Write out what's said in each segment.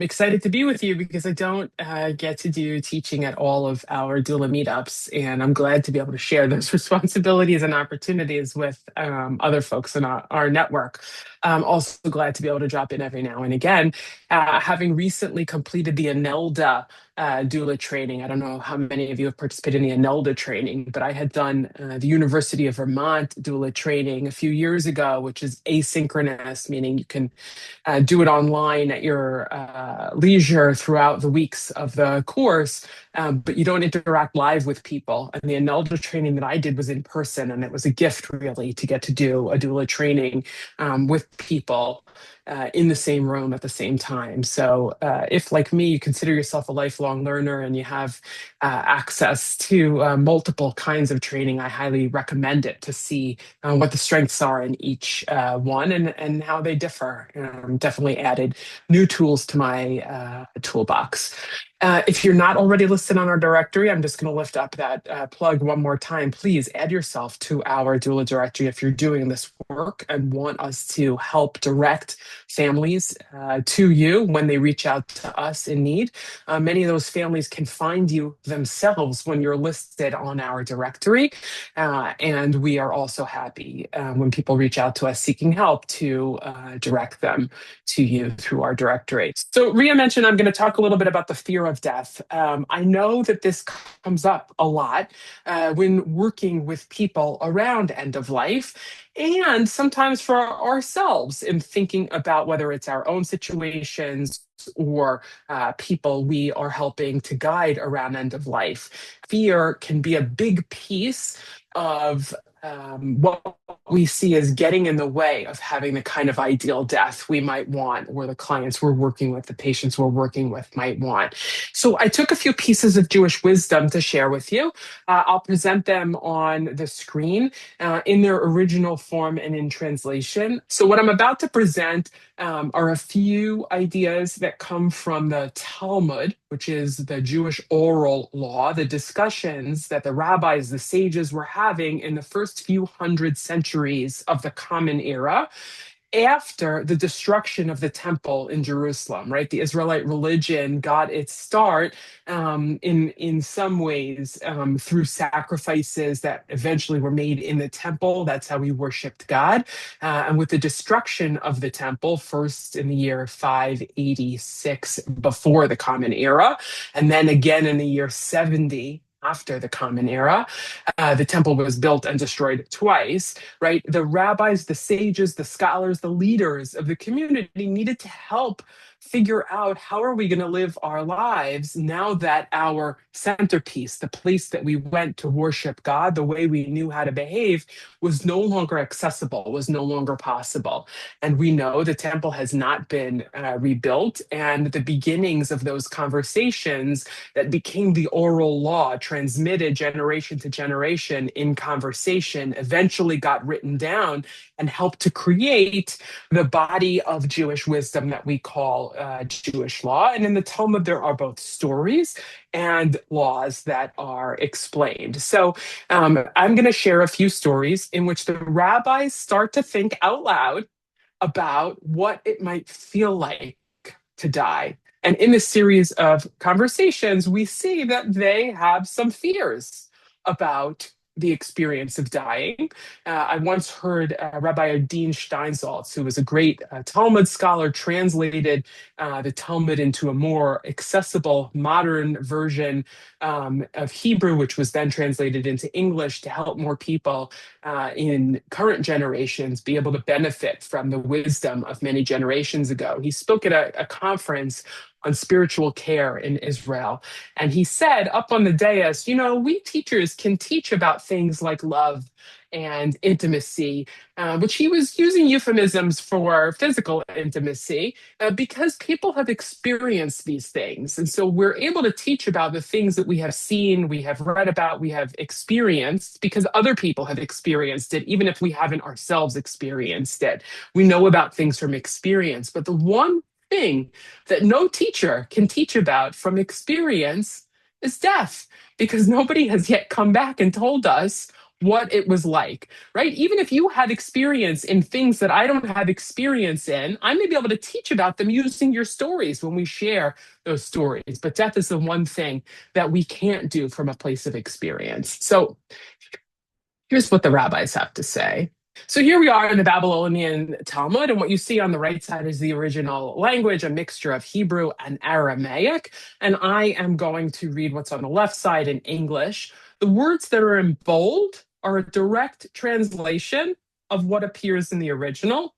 excited to be with you because I don't get to do teaching at all of our doula meetups, and I'm glad to be able to share those responsibilities and opportunities with other folks in our network. I'm also glad to be able to drop in every now and again. Having recently completed the ANELDA doula training, I don't know how many of you have participated in the ANELDA training, but I had done the University of Vermont doula training a few years ago, which is asynchronous, meaning you can do it online at your leisure throughout the weeks of the course, but you don't interact live with people. And the ANELDA training that I did was in person, and it was a gift really to get to do a doula training with people in the same room at the same time. So if, like me, you consider yourself a lifelong learner and you have access to multiple kinds of training, I highly recommend it to see what the strengths are in each one and how they differ. Definitely added new tools to my toolbox. If you're not already listed on our directory, I'm just going to lift up that plug one more time. Please add yourself to our doula directory if you're doing this work and want us to help direct families to you when they reach out to us in need. Many of those families can find you themselves when you're listed on our directory. And we are also happy when people reach out to us seeking help to direct them to you through our directory. So Ria mentioned I'm going to talk a little bit about the fear of death. I know that this comes up a lot when working with people around end of life, and sometimes for ourselves in thinking about whether it's our own situations or people we are helping to guide around end of life. Fear can be a big piece of what we see as getting in the way of having the kind of ideal death we might want, or the clients we're working with, the patients we're working with might want. So I took a few pieces of Jewish wisdom to share with you. I'll present them on the screen in their original form and in translation. So what I'm about to present are a few ideas that come from the Talmud, which is the Jewish oral law, the discussions that the rabbis, the sages were having in the first few hundred centuries of the Common Era after the destruction of the temple in Jerusalem, right? The Israelite religion got its start in some ways through sacrifices that eventually were made in the temple. That's how we worshiped God. And with the destruction of the temple, first in the year 586 before the Common Era, and then again in the year 70 after the Common Era, the temple was built and destroyed twice, right? The rabbis, the sages, the scholars, the leaders of the community needed to help figure out how are we going to live our lives now that our centerpiece, the place that we went to worship God, the way we knew how to behave, was no longer accessible, was no longer possible. And we know the temple has not been rebuilt, and the beginnings of those conversations that became the oral law transmitted generation to generation in conversation eventually got written down and helped to create the body of Jewish wisdom that we call Jewish law. And in the Talmud, there are both stories and laws that are explained. So I'm going to share a few stories in which the rabbis start to think out loud about what it might feel like to die. And in this series of conversations, we see that they have some fears about the experience of dying. I once heard Rabbi Dean Steinsaltz, who was a great Talmud scholar, translated the Talmud into a more accessible modern version of Hebrew, which was then translated into English to help more people in current generations be able to benefit from the wisdom of many generations ago. He spoke at a conference on spiritual care in Israel. And he said up on the dais, we teachers can teach about things like love and intimacy, which he was using euphemisms for physical intimacy, because people have experienced these things. And so we're able to teach about the things that we have seen, we have read about, we have experienced, because other people have experienced it, even if we haven't ourselves experienced it. We know about things from experience, but the one thing that no teacher can teach about from experience is death, because nobody has yet come back and told us what it was like, right? Even if you have experience in things that I don't have experience in, I may be able to teach about them using your stories when we share those stories. But death is the one thing that we can't do from a place of experience. So here's what the rabbis have to say. So here we are in the Babylonian Talmud, and what you see on the right side is the original language, a mixture of Hebrew and Aramaic. And I am going to read what's on the left side in English. The words that are in bold are a direct translation of what appears in the original.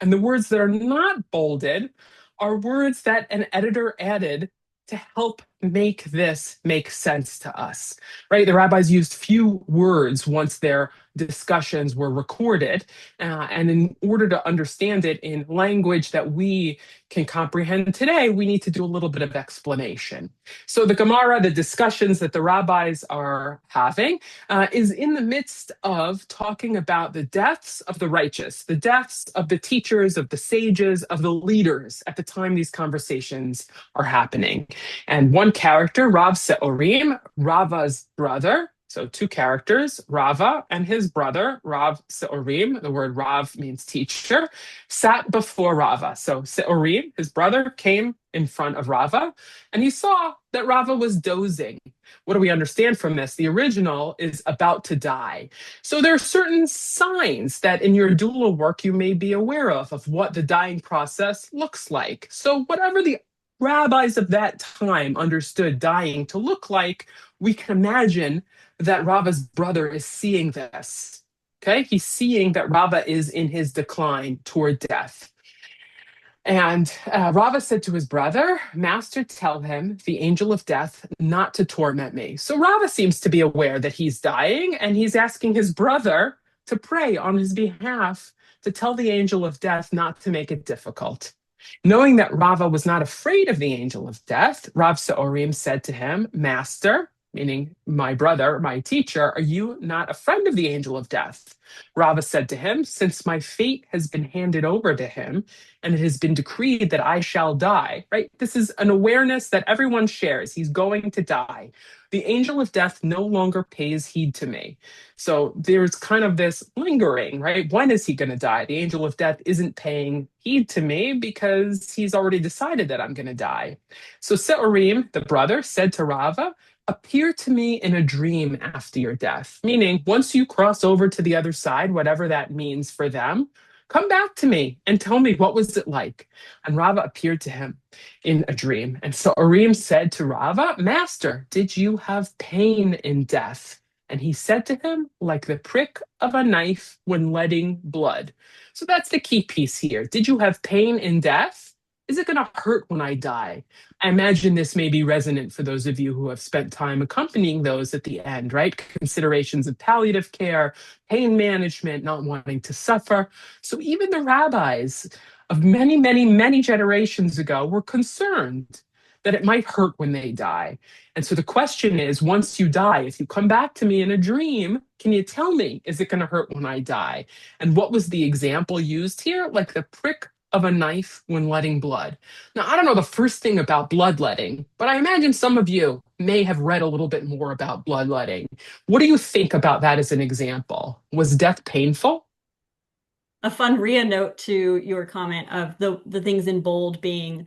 And the words that are not bolded are words that an editor added to help make this make sense to us, right? The rabbis used few words once their discussions were recorded. And in order to understand it in language that we can comprehend today, we need to do a little bit of explanation. So the Gemara, the discussions that the rabbis are having, is in the midst of talking about the deaths of the righteous, the deaths of the teachers, of the sages, of the leaders at the time these conversations are happening. And one character, Rav Seorim, Rava's brother, so two characters, Rava and his brother, Rav Seorim, the word Rav means teacher, sat before Rava. So Seorim, his brother, came in front of Rava, and he saw that Rava was dozing. What do we understand from this? The original is about to die. So there are certain signs that in your doula work you may be aware of what the dying process looks like. So whatever the rabbis of that time understood dying to look like, we can imagine that Rava's brother is seeing this. Okay, he's seeing that Rava is in his decline toward death. And Rava said to his brother, Master, tell him, the angel of death, not to torment me. So Rava seems to be aware that he's dying, and he's asking his brother to pray on his behalf to tell the angel of death not to make it difficult. Knowing that Rava was not afraid of the angel of death, Rav Seorim said to him, Master, meaning my brother, my teacher, are you not a friend of the angel of death? Rava said to him, since my fate has been handed over to him, and it has been decreed that I shall die, right? This is an awareness that everyone shares. He's going to die. The angel of death no longer pays heed to me. So there's kind of this lingering, right? When is he going to die? The angel of death isn't paying heed to me because he's already decided that I'm going to die. So Seorim, the brother, said to Rava, appear to me in a dream after your death, meaning once you cross over to the other side, whatever that means for them, come back to me and tell me what was it like. And Rava appeared to him in a dream. And so Arim said to Rava, Master, did you have pain in death? And he said to him, like the prick of a knife when letting blood. So that's the key piece here. Did you have pain in death? Is it going to hurt when I die? I imagine this may be resonant for those of you who have spent time accompanying those at the end, right? Considerations of palliative care, pain management, not wanting to suffer. So even the rabbis of many, many, many generations ago were concerned that it might hurt when they die. And so the question is, once you die, if you come back to me in a dream, can you tell me, is it going to hurt when I die? And what was the example used here? Like the prick of a knife when letting blood. Now, I don't know the first thing about bloodletting, but I imagine some of you may have read a little bit more about bloodletting. What do you think about that as an example? Was death painful? A fun Ria note to your comment of the things in bold being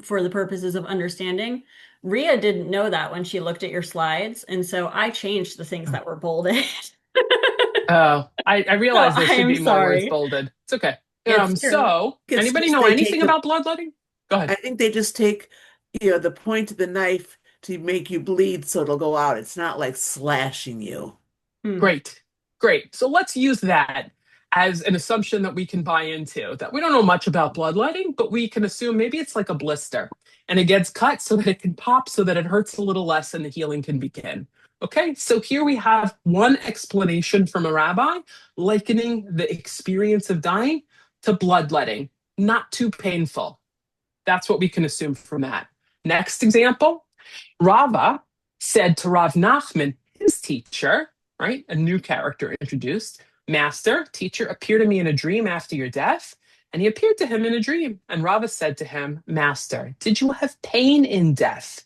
for the purposes of understanding. Ria didn't know that when she looked at your slides, and so I changed the things that were bolded. Oh, I So realize there I should am be more words sorry. bolded. It's okay. It's true. So It's anybody just know they anything take the about bloodletting? Go I ahead. think they just take, the point of the knife to make you bleed so it'll go out. It's not like slashing you. Hmm. Great. Great. So let's use that as an assumption that we can buy into, that we don't know much about bloodletting, but we can assume maybe it's like a blister and it gets cut so that it can pop so that it hurts a little less and the healing can begin. Okay, so here we have one explanation from a rabbi likening the experience of dying to bloodletting, not too painful. That's what we can assume from that. Next example, Rava said to Rav Nachman, his teacher, right? A new character introduced. Master, teacher, appear to me in a dream after your death. And he appeared to him in a dream. And Rava said to him, Master, did you have pain in death?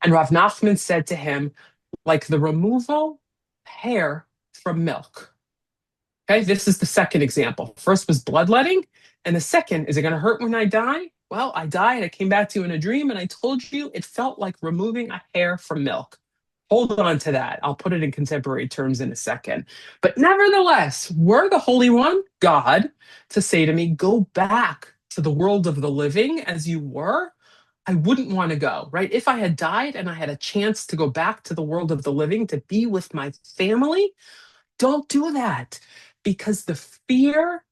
And Rav Nachman said to him, like the removal hair from milk. Okay, this is the second example. First was bloodletting, and the second, is it going to hurt when I die? Well, I died. I came back to you in a dream, and I told you it felt like removing a hair from milk. Hold on to that. I'll put it in contemporary terms in a second. But nevertheless, were the Holy One, God, to say to me, go back to the world of the living as you were, I wouldn't want to go, right? If I had died and I had a chance to go back to the world of the living to be with my family, don't do that, because the fear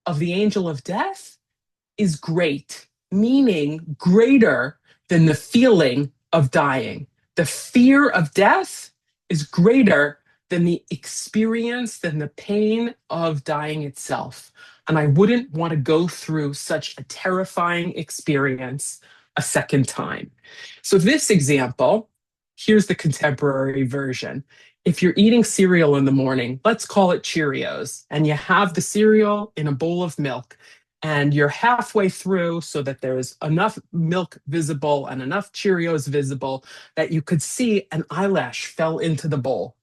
of the angel of death is great, meaning greater than the feeling of dying. The fear of death is greater than the experience, than the pain of dying itself. And I wouldn't want to go through such a terrifying experience a second time. So this example, here's the contemporary version. If you're eating cereal in the morning, let's call it Cheerios, and you have the cereal in a bowl of milk, and you're halfway through so that there's enough milk visible and enough Cheerios visible that you could see an eyelash fell into the bowl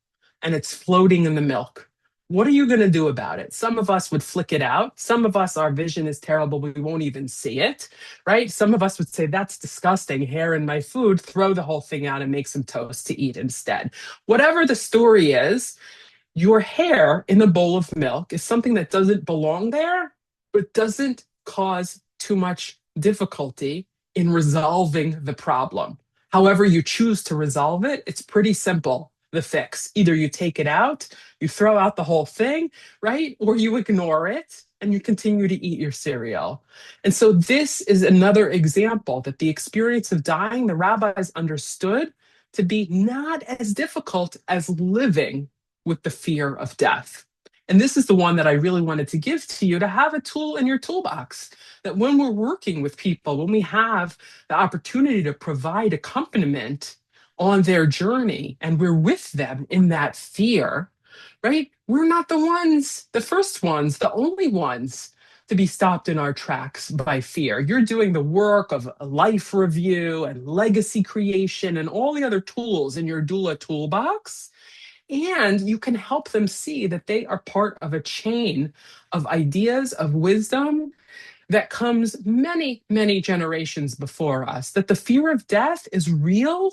and it's floating in the milk. What are you going to do about it? Some of us would flick it out. Some of us, our vision is terrible. We won't even see it, right? Some of us would say, that's disgusting, hair in my food, throw the whole thing out and make some toast to eat instead. Whatever the story is, your hair in the bowl of milk is something that doesn't belong there, but doesn't cause too much difficulty in resolving the problem. However you choose to resolve it, it's pretty simple, the fix. Either you take it out, you throw out the whole thing, right? Or you ignore it and you continue to eat your cereal. And so this is another example that the experience of dying, the rabbis understood to be not as difficult as living with the fear of death. And this is the one that I really wanted to give to you, to have a tool in your toolbox, that when we're working with people, when we have the opportunity to provide accompaniment on their journey and we're with them in that fear, right? We're not the ones, the first ones, the only ones to be stopped in our tracks by fear. You're doing the work of a life review and legacy creation and all the other tools in your doula toolbox. And you can help them see that they are part of a chain of ideas, of wisdom that comes many, many generations before us, that the fear of death is real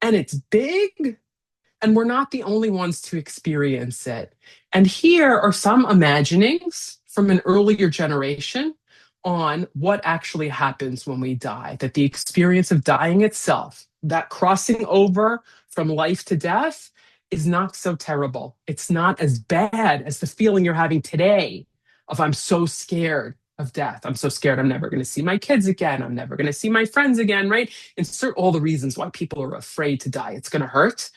and it's big, and we're not the only ones to experience it. And here are some imaginings from an earlier generation on what actually happens when we die, that the experience of dying itself, that crossing over from life to death, is not so terrible. It's not as bad as the feeling you're having today of, I'm so scared of death. I'm so scared I'm never going to see my kids again. I'm never going to see my friends again, right? Insert all the reasons why people are afraid to die. It's going to hurt,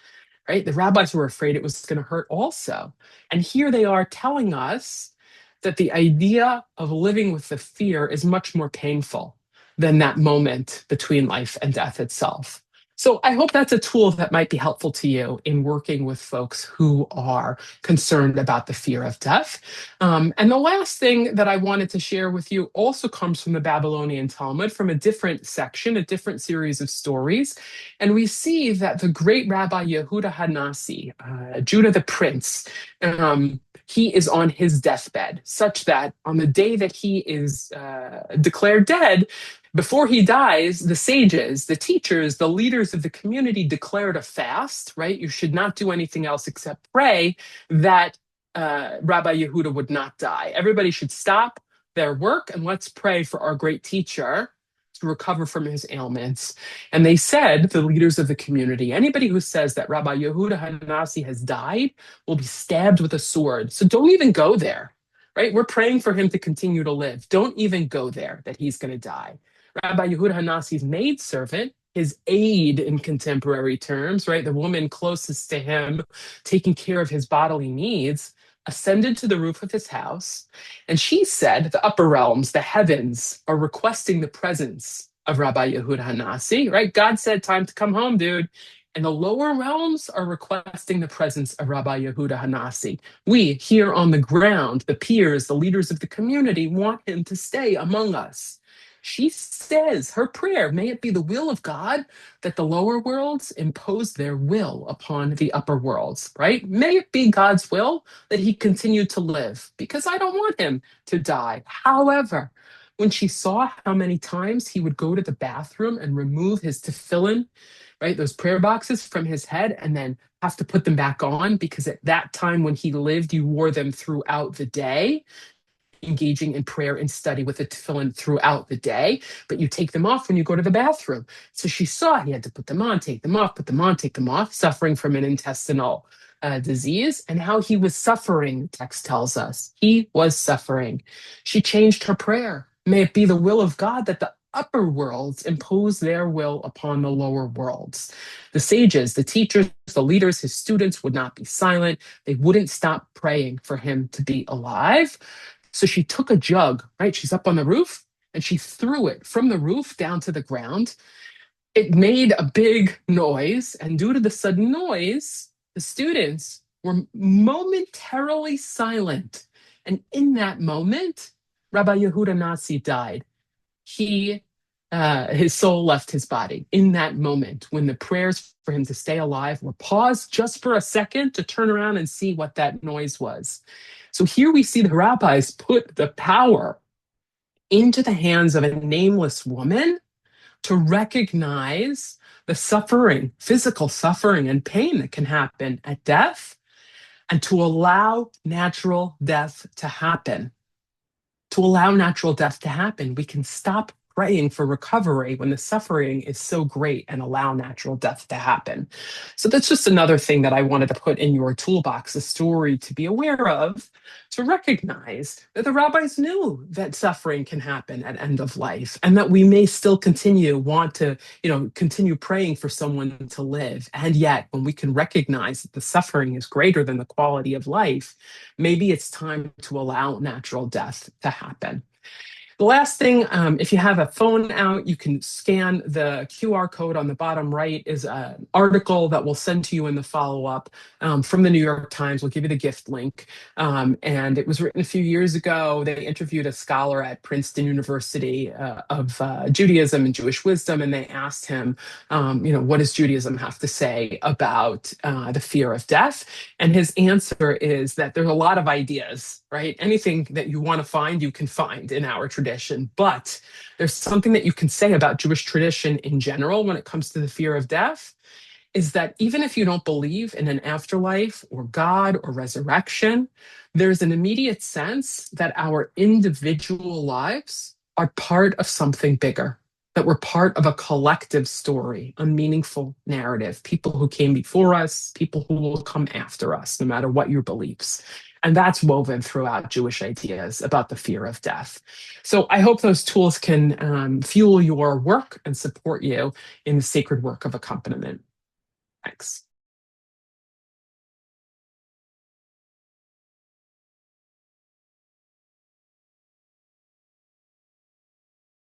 right? The rabbis were afraid it was going to hurt also. And here they are telling us that the idea of living with the fear is much more painful than that moment between life and death itself. So I hope that's a tool that might be helpful to you in working with folks who are concerned about the fear of death. And the last thing that I wanted to share with you also comes from the Babylonian Talmud, from a different section, a different series of stories. And we see that the great Rabbi Yehuda Hanasi, Judah the Prince, he is on his deathbed, such that on the day that he is declared dead, before he dies, the sages, the teachers, the leaders of the community declared a fast, right? You should not do anything else except pray that Rabbi Yehuda would not die. Everybody should stop their work and let's pray for our great teacher to recover from his ailments. And they said, the leaders of the community, anybody who says that Rabbi Yehuda Hanasi has died will be stabbed with a sword. So don't even go there, right? We're praying for him to continue to live. Don't even go there, that he's going to die. Rabbi Yehuda Hanasi's maidservant, his aide in contemporary terms, right? The woman closest to him, taking care of his bodily needs, ascended to the roof of his house. And she said, the upper realms, the heavens, are requesting the presence of Rabbi Yehuda Hanasi, right? God said, time to come home, dude. And the lower realms are requesting the presence of Rabbi Yehuda Hanasi. We here on the ground, the peers, the leaders of the community, want him to stay among us. She says her prayer, may it be the will of God that the lower worlds impose their will upon the upper worlds, right? May it be God's will that he continue to live, because I don't want him to die. However, when she saw how many times he would go to the bathroom and remove his tefillin, right, those prayer boxes from his head, and then have to put them back on, because at that time when he lived, you wore them throughout the day, engaging in prayer and study with a tefillin throughout the day, but you take them off when you go to the bathroom. So she saw he had to put them on, take them off, put them on, take them off, suffering from an intestinal disease, and how he was suffering, text tells us. He was suffering. She changed her prayer. May it be the will of God that the upper worlds impose their will upon the lower worlds. The sages, the teachers, the leaders, his students would not be silent. They wouldn't stop praying for him to be alive. So she took a jug, right? She's up on the roof, and she threw it from the roof down to the ground. It made a big noise, and due to the sudden noise, the students were momentarily silent. And in that moment, Rabbi Yehuda Nasi died. His soul left his body in that moment, when the prayers for him to stay alive were paused just for a second to turn around and see what that noise was. So here we see the rabbis put the power into the hands of a nameless woman to recognize the suffering, physical suffering and pain that can happen at death, and to allow natural death to happen. To allow natural death to happen, we can stop praying for recovery when the suffering is so great and allow natural death to happen. So that's just another thing that I wanted to put in your toolbox, a story to be aware of, to recognize that the rabbis knew that suffering can happen at end of life, and that we may still want to continue praying for someone to live. And yet, when we can recognize that the suffering is greater than the quality of life, maybe it's time to allow natural death to happen. The last thing, if you have a phone out, you can scan the QR code on the bottom right, is an article that we'll send to you in the follow-up from the New York Times. We'll give you the gift link. And it was written a few years ago. They interviewed a scholar at Princeton University of Judaism and Jewish wisdom, and they asked him, what does Judaism have to say about the fear of death? And his answer is that there's a lot of ideas, right? Anything that you want to find, you can find in our tradition. But there's something that you can say about Jewish tradition in general when it comes to the fear of death, is that even if you don't believe in an afterlife or God or resurrection, there's an immediate sense that our individual lives are part of something bigger, that we're part of a collective story, a meaningful narrative, people who came before us, people who will come after us, no matter what your beliefs. And that's woven throughout Jewish ideas about the fear of death. So I hope those tools can fuel your work and support you in the sacred work of accompaniment. Thanks.